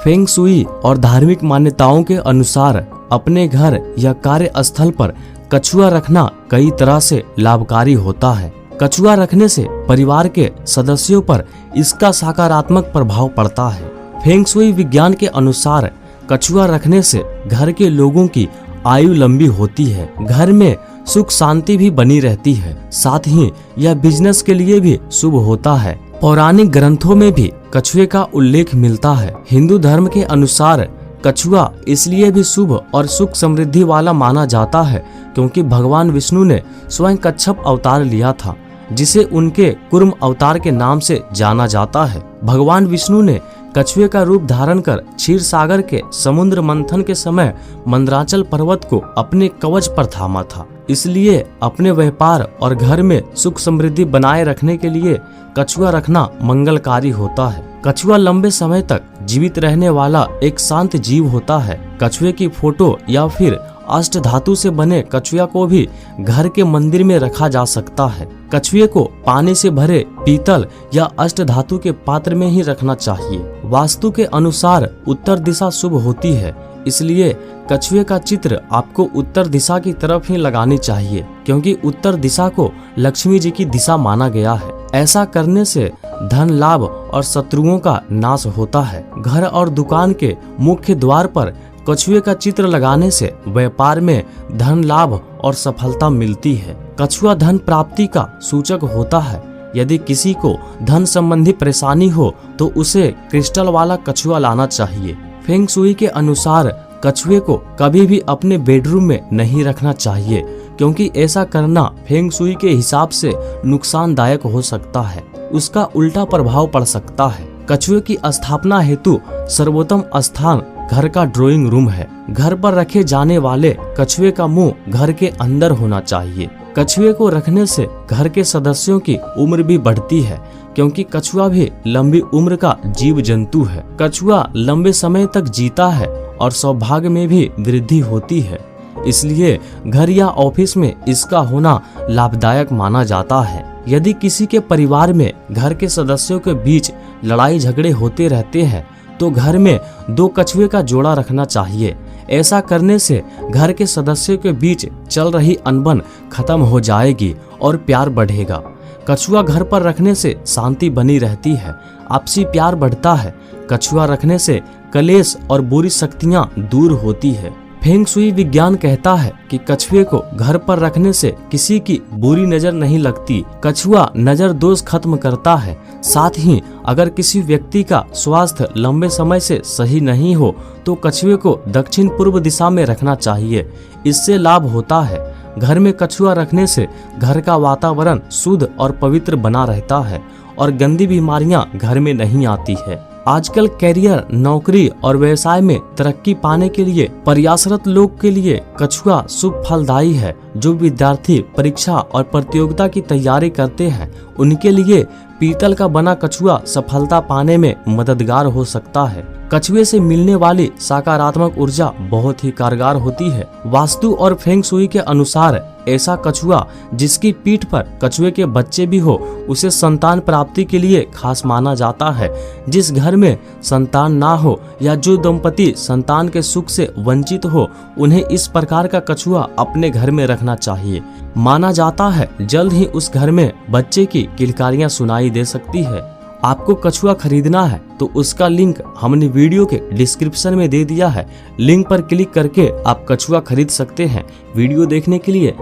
Feng shui और धार्मिक मान्यताओं के अनुसार अपने घर या कार्य स्थल पर कछुआ रखना कई तरह से लाभकारी होता है। कछुआ रखने से परिवार के सदस्यों पर इसका सकारात्मक प्रभाव पड़ता है। फेंग शुई विज्ञान के अनुसार कछुआ रखने से घर के लोगों की आयु लंबी होती है, घर में सुख शांति भी बनी रहती है, साथ ही यह बिजनेस के लिए भी शुभ होता है। पौराणिक ग्रंथों में भी कछुए का उल्लेख मिलता है। हिंदू धर्म के अनुसार कछुआ इसलिए भी शुभ और सुख समृद्धि वाला माना जाता है क्योंकि भगवान विष्णु ने स्वयं कच्छप अवतार लिया था, जिसे उनके कुर्म अवतार के नाम से जाना जाता है। भगवान विष्णु ने कछुए का रूप धारण कर क्षीर सागर के समुद्र मंथन के समय मंदराचल पर्वत को अपने कवच पर थामा था। इसलिए अपने व्यापार और घर में सुख समृद्धि बनाए रखने के लिए कछुआ रखना मंगलकारी होता है। कछुआ लंबे समय तक जीवित रहने वाला एक शांत जीव होता है। कछुए की फोटो या फिर अष्ट धातु से बने कछुआ को भी घर के मंदिर में रखा जा सकता है। कछुए को पानी से भरे पीतल या अष्ट धातु के पात्र में ही रखना चाहिए। वास्तु के अनुसार उत्तर दिशा शुभ होती है, इसलिए कछुए का चित्र आपको उत्तर दिशा की तरफ ही लगानी चाहिए क्योंकि उत्तर दिशा को लक्ष्मी जी की दिशा माना गया है। ऐसा करने से धन लाभ और शत्रुओं का नाश होता है। घर और दुकान के मुख्य द्वार पर कछुए का चित्र लगाने से व्यापार में धन लाभ और सफलता मिलती है। कछुआ धन प्राप्ति का सूचक होता है। यदि किसी को धन संबंधी परेशानी हो तो उसे क्रिस्टल वाला कछुआ लाना चाहिए। फेंग शुई के अनुसार कछुए को कभी भी अपने बेडरूम में नहीं रखना चाहिए क्योंकि ऐसा करना फेंग शुई के हिसाब से नुकसानदायक हो सकता है, उसका उल्टा प्रभाव पड़ सकता है। कछुए की स्थापना हेतु सर्वोत्तम स्थान घर का ड्राइंग रूम है। घर पर रखे जाने वाले कछुए का मुंह घर के अंदर होना चाहिए। कछुए को रखने से घर के सदस्यों की उम्र भी बढ़ती है क्योंकि कछुआ भी लंबी उम्र का जीव जंतु है। कछुआ लंबे समय तक जीता है और सौभाग्य में भी वृद्धि होती है, इसलिए घर या ऑफिस में इसका होना लाभदायक माना जाता है। यदि किसी के परिवार में घर के सदस्यों के बीच लड़ाई झगड़े होते रहते हैं तो घर में 2 कछुए का जोड़ा रखना चाहिए। ऐसा करने से घर के सदस्यों के बीच चल रही अनबन खत्म हो जाएगी और प्यार बढ़ेगा। कछुआ घर पर रखने से शांति बनी रहती है, आपसी प्यार बढ़ता है। कछुआ रखने से कलेश और बुरी शक्तियां दूर होती है। फेंग शुई विज्ञान कहता है कि कछुए को घर पर रखने से किसी की बुरी नजर नहीं लगती। कछुआ नजर दोष खत्म करता है। साथ ही अगर किसी व्यक्ति का स्वास्थ्य लंबे समय से सही नहीं हो तो कछुए को दक्षिण पूर्व दिशा में रखना चाहिए, इससे लाभ होता है। घर में कछुआ रखने से घर का वातावरण शुद्ध और पवित्र बना रहता है और गंदी बीमारियां घर में नहीं आती है। आजकल कैरियर, नौकरी और व्यवसाय में तरक्की पाने के लिए प्रयासरत लोग के लिए कछुआ शुभ फलदायी है। जो विद्यार्थी परीक्षा और प्रतियोगिता की तैयारी करते हैं उनके लिए पीतल का बना कछुआ सफलता पाने में मददगार हो सकता है। कछुए से मिलने वाली सकारात्मक ऊर्जा बहुत ही कारगर होती है। वास्तु और फेंग शुई के अनुसार ऐसा कछुआ जिसकी पीठ पर कछुए के बच्चे भी हो उसे संतान प्राप्ति के लिए खास माना जाता है। जिस घर में संतान ना हो या जो दंपति संतान के सुख से वंचित हो उन्हें इस प्रकार का कछुआ अपने घर में रखना चाहिए। माना जाता है जल्द ही उस घर में बच्चे की किलकारियां सुनाई दे सकती है। आपको कछुआ खरीदना है तो उसका लिंक हमने वीडियो के डिस्क्रिप्शन में दे दिया है। लिंक पर क्लिक करके आप कछुआ खरीद सकते हैं। वीडियो देखने के लिए